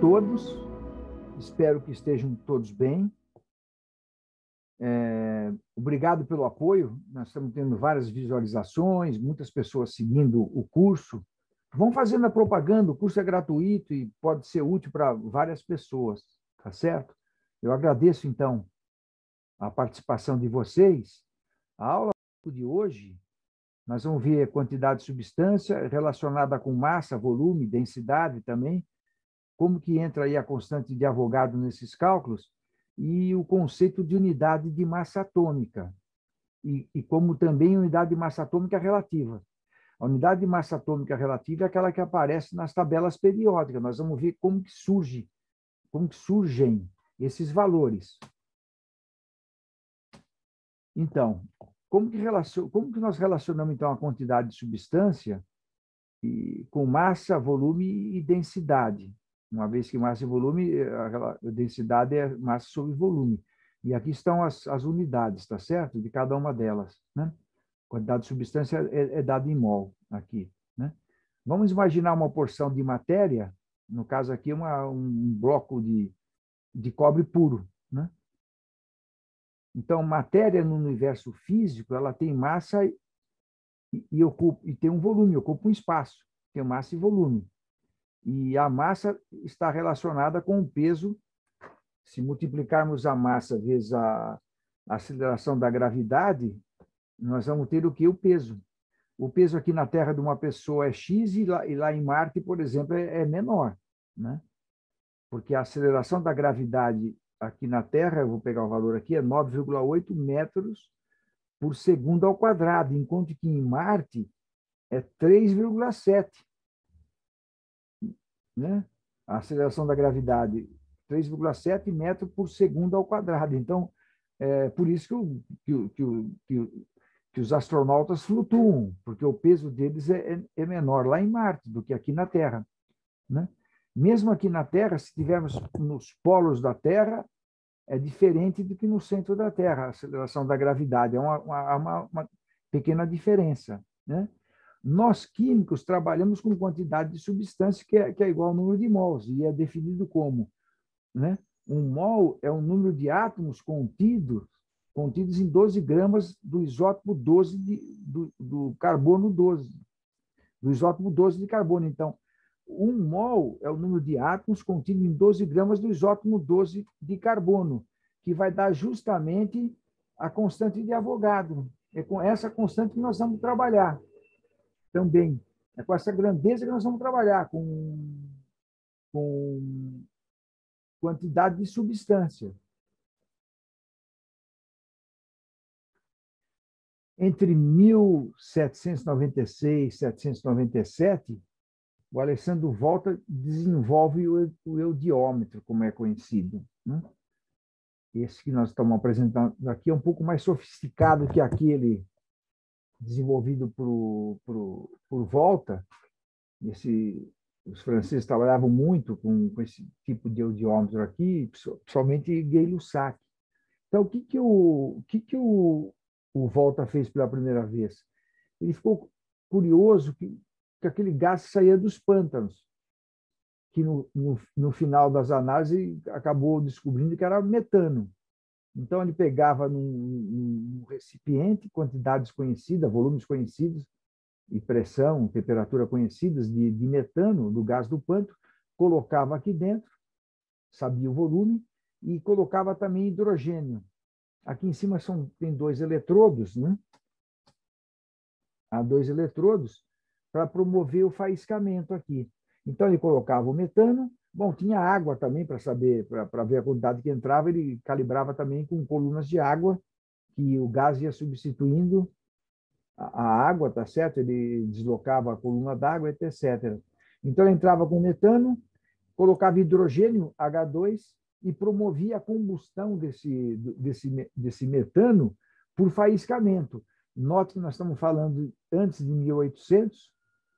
todos, espero que estejam todos bem. Obrigado pelo apoio, nós estamos tendo várias visualizações, muitas pessoas seguindo o curso. Vão fazendo a propaganda, o curso é gratuito e pode ser útil para várias pessoas, tá certo? Eu agradeço, então, a participação de vocês. A aula de hoje, nós vamos ver a quantidade de substância relacionada com massa, volume, densidade também, como que entra aí a constante de Avogadro nesses cálculos, e o conceito de unidade de massa atômica, e como também unidade de massa atômica relativa. A unidade de massa atômica relativa é aquela que aparece nas tabelas periódicas. Nós vamos ver como que surgem esses valores. Então, como que nós relacionamos então a quantidade de substância com massa, volume e densidade? Uma vez que massa e volume, a densidade é massa sobre volume. E aqui estão as unidades, tá certo? De cada uma delas, né? Quantidade de substância é dada em mol aqui, né? Vamos imaginar uma porção de matéria, no caso aqui um bloco de cobre puro, né? Então, matéria no universo físico, ela tem massa e tem um volume, ocupa um espaço, tem massa e volume. E a massa está relacionada com o peso. Se multiplicarmos a massa vezes a aceleração da gravidade, nós vamos ter o que? O peso. O peso aqui na Terra de uma pessoa é X e lá em Marte, por exemplo, é menor, né? Porque a aceleração da gravidade aqui na Terra, eu vou pegar o valor aqui, é 9,8 metros por segundo ao quadrado, enquanto que em Marte é 3,7, né? A aceleração da gravidade, 3,7 metros por segundo ao quadrado. Então, é por isso que os astronautas flutuam, porque o peso deles é menor lá em Marte do que aqui na Terra, né? Mesmo aqui na Terra, se estivermos nos polos da Terra, é diferente do que no centro da Terra, a aceleração da gravidade. É uma pequena diferença, né? Nós, químicos, trabalhamos com quantidade de substância que é igual ao número de mols, e é definido como, né? Um mol é o número de átomos contidos em 12 gramas do isótopo 12 do carbono 12, do isótopo 12 de carbono. Então, um mol é o número de átomos contido em 12 gramas do isótopo 12 de carbono, que vai dar justamente a constante de Avogadro. É com essa constante que nós vamos trabalhar também. É com essa grandeza que nós vamos trabalhar, com quantidade de substância. Entre 1796 e 1797, o Alessandro Volta desenvolve o eudiômetro, como é conhecido, né? Esse que nós estamos apresentando aqui é um pouco mais sofisticado que aquele desenvolvido por Volta. Os franceses trabalhavam muito com esse tipo de eudiômetro aqui, principalmente Gay-Lussac. Então, o que o Volta fez pela primeira vez? Ele ficou curioso que aquele gás saía dos pântanos, que no final das análises acabou descobrindo que era metano. Então, ele pegava num recipiente quantidades conhecidas, volumes conhecidos, e pressão, temperatura conhecidas de metano, do gás do pântano, colocava aqui dentro, sabia o volume, e colocava também hidrogênio. Aqui em cima tem 2 eletrodos, né? Há 2 eletrodos para promover o faiscamento aqui. Então, ele colocava o metano. Bom, tinha água também para saber, para ver a quantidade que entrava, ele calibrava também com colunas de água, que o gás ia substituindo a água, tá certo? Ele deslocava a coluna d'água, etc. Então, ele entrava com metano, colocava hidrogênio, H2, e promovia a combustão desse metano por faiscamento. Note que nós estamos falando antes de 1800,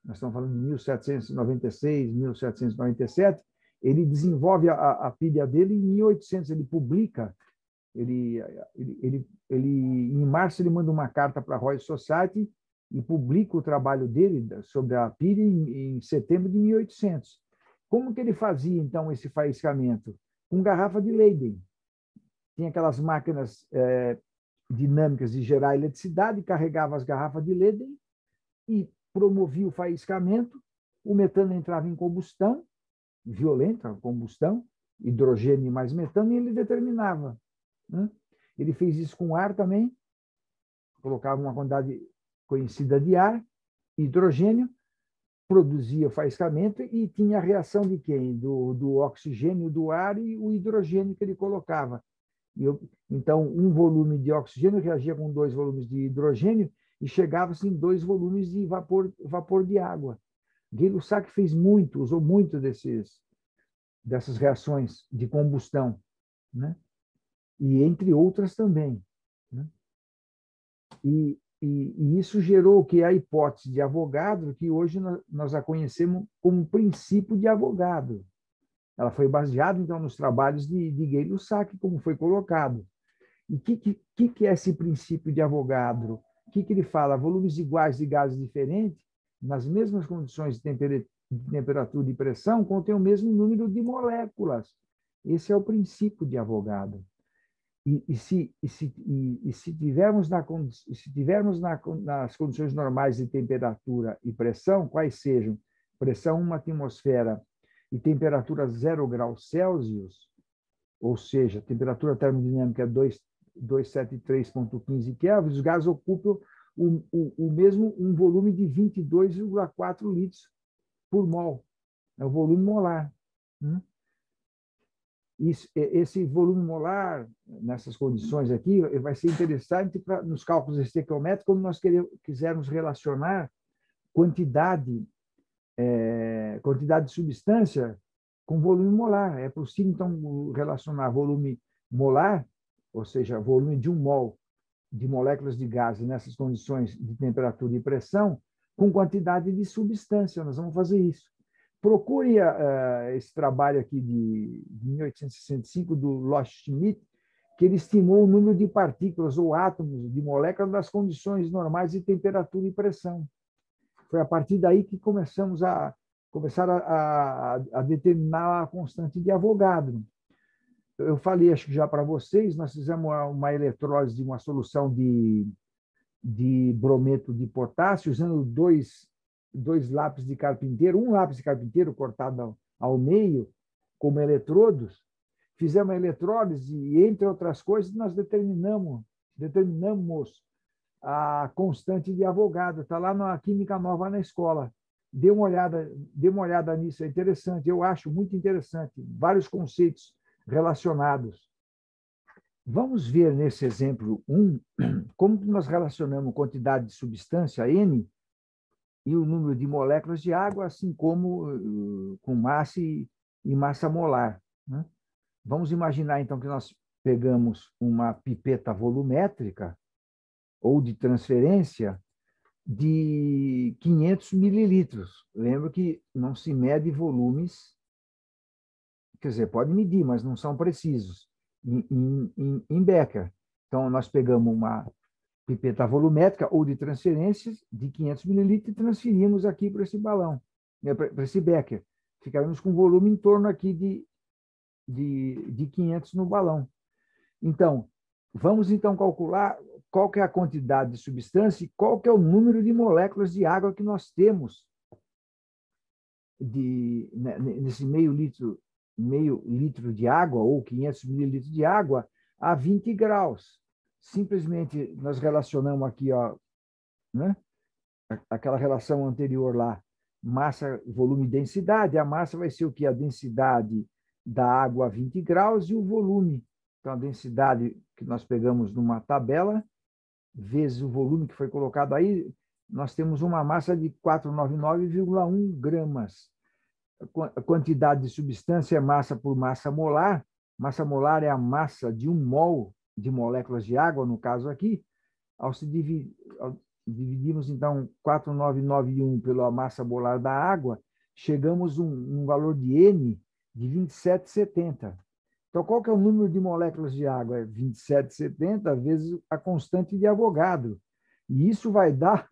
nós estamos falando de 1796, 1797, ele desenvolve a pilha dele em 1800, ele publica, em março ele manda uma carta para a Royal Society e publica o trabalho dele sobre a pilha em setembro de 1800. Como que ele fazia, então, esse faiscamento? Com garrafa de Leyden. Tinha aquelas máquinas dinâmicas de gerar eletricidade, carregava as garrafas de Leyden e promovia o faiscamento, o metano entrava em combustão, violenta combustão, hidrogênio mais metano, e ele determinava. Né? Ele fez isso com ar também, colocava uma quantidade conhecida de ar, hidrogênio, produzia o faiscamento e tinha a reação de quem? Do oxigênio do ar e o hidrogênio que ele colocava. Então, um volume de oxigênio reagia com 2 volumes de hidrogênio e chegava-se em 2 volumes de vapor de água. Gay-Lussac fez muito, usou muito dessas reações de combustão, né? E entre outras também. Né? E isso gerou que a hipótese de Avogadro, que hoje nós a conhecemos como princípio de Avogadro. Ela foi baseada, então, nos trabalhos de Gay-Lussac, como foi colocado. E o que é esse princípio de Avogadro? O que ele fala? Volumes iguais de gases diferentes, nas mesmas condições de temperatura e pressão, contêm o mesmo número de moléculas. Esse é o princípio de Avogadro. E se tivermos nas condições normais de temperatura e pressão, quais sejam pressão 1 atmosfera e temperatura 0 graus Celsius, ou seja, temperatura termodinâmica é 273,15 Kelvin, os gases ocupam o mesmo volume de 22,4 litros por mol. É o volume molar. Esse volume molar, nessas condições aqui, vai ser interessante nos cálculos estequiométricos, quando nós quisermos relacionar quantidade de substância com volume molar. É possível, então, relacionar volume molar, ou seja, volume de 1 mol de moléculas de gás nessas condições de temperatura e pressão, com quantidade de substância. Nós vamos fazer isso. Procure esse trabalho aqui de 1865 do Losch-Schmidt, que ele estimou o número de partículas ou átomos de moléculas das condições normais de temperatura e pressão. Foi a partir daí que começaram a determinar a constante de Avogadro. Eu falei, acho que já para vocês, nós fizemos uma eletrólise de uma solução de brometo de potássio, usando dois lápis de carpinteiro, um lápis de carpinteiro cortado ao meio, como eletrodos. Fizemos a eletrólise e, entre outras coisas, nós determinamos a constante de Avogadro. Está lá na Química Nova na escola. Dê uma olhada nisso, é interessante. Eu acho muito interessante. Vários conceitos relacionados. Vamos ver nesse exemplo 1 como nós relacionamos quantidade de substância, N, e o número de moléculas de água, assim como com massa e massa molar. Né? Vamos imaginar, então, que nós pegamos uma pipeta volumétrica ou de transferência de 500 mililitros. Lembro que não se mede volumes, quer dizer, pode medir, mas não são precisos, em Becker. Então, nós pegamos uma pipeta volumétrica ou de transferências de 500 mililitros e transferimos aqui para esse balão, para esse Becker. Ficaremos com volume em torno aqui de 500 no balão. Então, vamos então calcular qual que é a quantidade de substância e qual que é o número de moléculas de água que nós temos nesse meio litro de água ou 500 mililitros de água a 20 graus. Simplesmente nós relacionamos aqui, né? Aquela relação anterior lá, massa, volume e densidade. A massa vai ser o que? A densidade da água a 20 graus e o volume. Então, a densidade que nós pegamos numa tabela, vezes o volume que foi colocado aí, nós temos uma massa de 499,1 gramas. A quantidade de substância é massa por massa molar. Massa molar é a massa de 1 mol de moléculas de água, no caso aqui. Ao dividirmos, então, 4,991 pela massa molar da água, chegamos a um valor de N de 27,70. Então, qual que é o número de moléculas de água? É 27,70 vezes a constante de Avogadro. E isso vai dar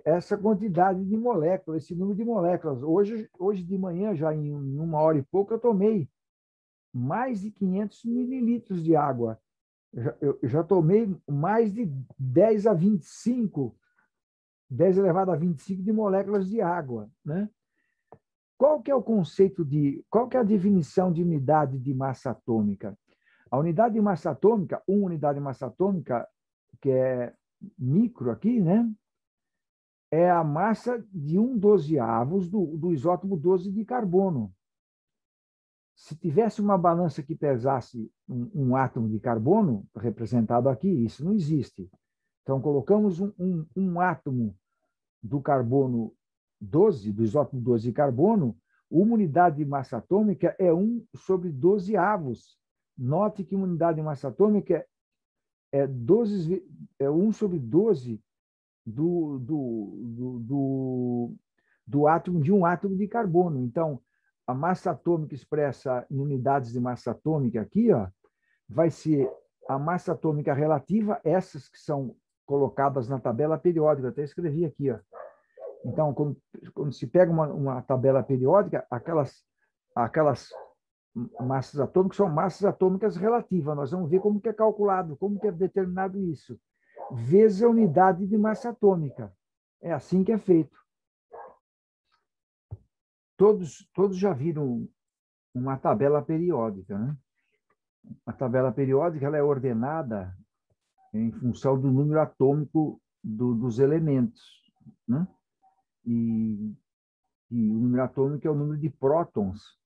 essa quantidade de moléculas, esse número de moléculas. Hoje de manhã, já em 1 hora e pouco, eu tomei mais de 500 mililitros de água. Eu já tomei mais de 10 elevado a 25 de moléculas de água, né? Qual que é o conceito qual que é a definição de unidade de massa atômica? A unidade de massa atômica, uma unidade de massa atômica, que é micro aqui, né? É a massa de 1/12 do isótopo 12 de carbono. Se tivesse uma balança que pesasse um átomo de carbono, representado aqui, isso não existe. Então, colocamos um átomo do carbono 12, do isótopo 12 de carbono, uma unidade de massa atômica é 1/12. Note que uma unidade de massa atômica é 1/12 do átomo de um átomo de carbono. Então, a massa atômica expressa em unidades de massa atômica aqui, ó, vai ser a massa atômica relativa, essas que são colocadas na tabela periódica. Eu até escrevi aqui, ó. Então, quando se pega uma tabela periódica, aquelas massas atômicas são massas atômicas relativas. Nós vamos ver como que é calculado, como que é determinado isso. Vezes a unidade de massa atômica. É assim que é feito. Todos já viram uma tabela periódica, né? A tabela periódica ela é ordenada em função do número atômico dos elementos, né? E o número atômico é o número de prótons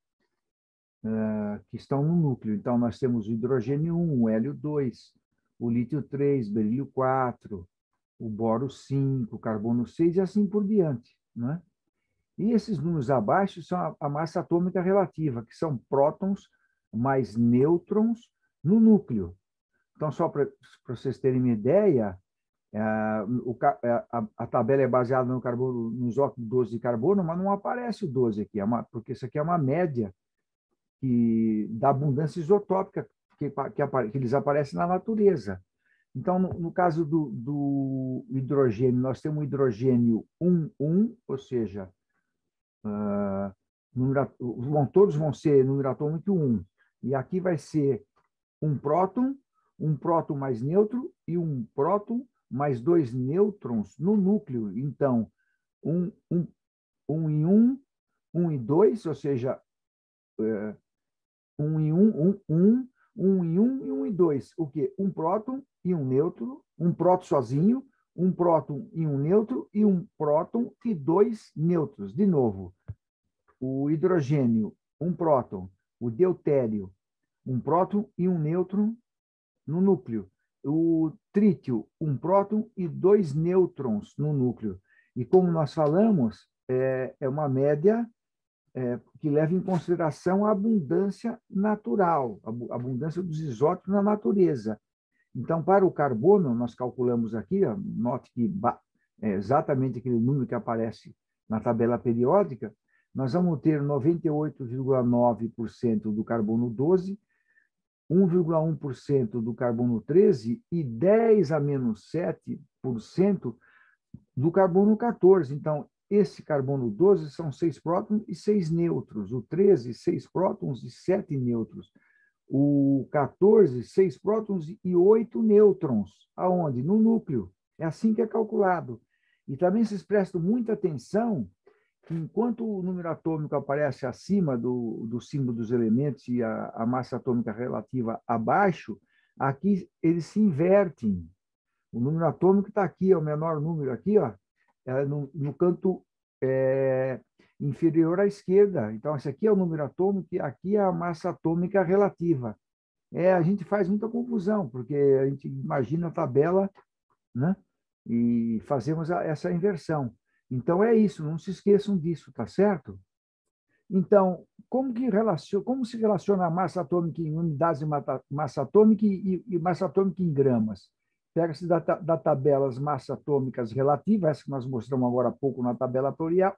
que estão no núcleo. Então, nós temos o hidrogênio 1, o hélio 2, o lítio 3, berílio 4, o boro 5, o carbono 6 e assim por diante, né? E esses números abaixo são a massa atômica relativa, que são prótons mais nêutrons no núcleo. Então, só para vocês terem uma ideia, a tabela é baseada no isótopo 12 de carbono, mas não aparece o 12 aqui, porque isso aqui é uma média da abundância isotópica que eles aparecem na natureza. Então, no caso do hidrogênio, nós temos o hidrogênio 1,1, ou seja, todos vão ser número atômico 1. E aqui vai ser um próton mais neutro e um próton mais 2 nêutrons no núcleo. Então, um em 1, 1 em 2, ou seja, 1 em 1, 1 em 1 e 1 em 2. O quê? Um próton e um nêutron, um próton sozinho, um próton e um nêutron, e um próton e 2 nêutrons. De novo, o hidrogênio, um próton, o deutério, um próton e um nêutron no núcleo. O trítio, um próton e 2 nêutrons no núcleo. E como nós falamos, é uma média que leva em consideração a abundância natural, a abundância dos isótopos na natureza. Então, para o carbono, nós calculamos aqui, ó, note que é exatamente aquele número que aparece na tabela periódica, nós vamos ter 98,9% do carbono 12, 1,1% do carbono 13 e 10 a menos 7% do carbono 14. Então, esse carbono 12 são 6 prótons e 6 nêutrons. O 13, 6 prótons e 7 nêutrons. O 14, 6 prótons e 8 nêutrons. Aonde? No núcleo. É assim que é calculado. E também vocês prestam muita atenção que enquanto o número atômico aparece acima do símbolo dos elementos e a massa atômica relativa abaixo, aqui eles se invertem. O número atômico está aqui, é o menor número aqui, ó, no canto inferior à esquerda. Então, esse aqui é o número atômico e aqui é a massa atômica relativa. A gente faz muita confusão, porque a gente imagina a tabela, né? E fazemos essa inversão. Então, é isso, não se esqueçam disso, tá certo? Então, como se relaciona a massa atômica em unidades de massa atômica e massa atômica em gramas? Pega-se da tabela as massas atômicas relativas, essa que nós mostramos agora há pouco na tabela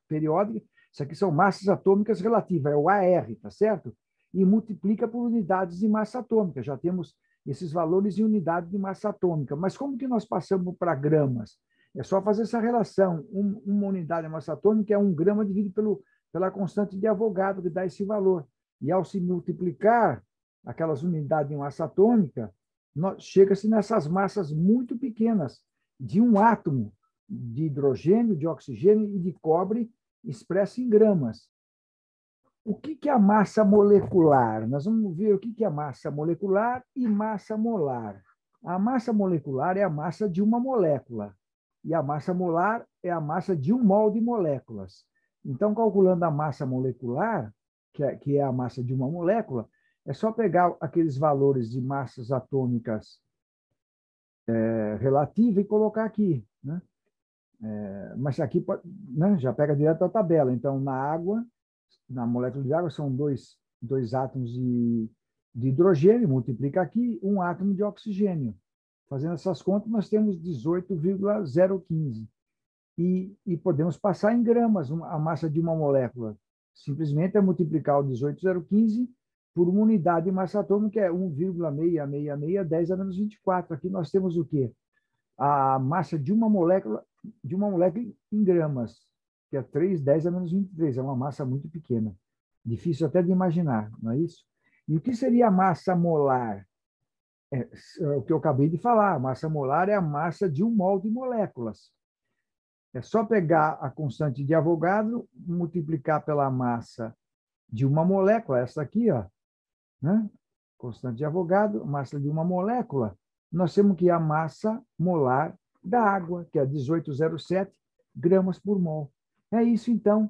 periódica, isso aqui são massas atômicas relativas, é o AR, tá certo? E multiplica por unidades de massa atômica, já temos esses valores em unidade de massa atômica. Mas como que nós passamos para gramas? É só fazer essa relação. Uma unidade de massa atômica é 1 grama dividido pela constante de Avogadro, que dá esse valor. E ao se multiplicar aquelas unidades de massa atômica, chega-se nessas massas muito pequenas, de um átomo de hidrogênio, de oxigênio e de cobre, expresso em gramas. O que é a massa molecular? Nós vamos ver o que é massa molecular e massa molar. A massa molecular é a massa de uma molécula, e a massa molar é a massa de 1 mol de moléculas. Então, calculando a massa molecular, que é a massa de uma molécula, é só pegar aqueles valores de massas atômicas relativa e colocar aqui, né? Mas aqui né, já pega direto a tabela. Então, na água, na molécula de água, são dois átomos de hidrogênio, multiplica aqui, 1 átomo de oxigênio. Fazendo essas contas, nós temos 18,015. E podemos passar em gramas a massa de uma molécula. Simplesmente é multiplicar o 18,015 por uma unidade de massa atômica, que é 1,66610 a menos 24. Aqui nós temos o quê? A massa de uma molécula em gramas, que é 3,10 a menos 23. É uma massa muito pequena. Difícil até de imaginar, não é isso? E o que seria a massa molar? É o que eu acabei de falar. A massa molar é a massa de 1 mol de moléculas. É só pegar a constante de Avogadro, multiplicar pela massa de uma molécula, essa aqui, ó, né? Constante de Avogadro, massa de uma molécula, nós temos que a massa molar da água, que é 18,07 gramas por mol. É isso, então.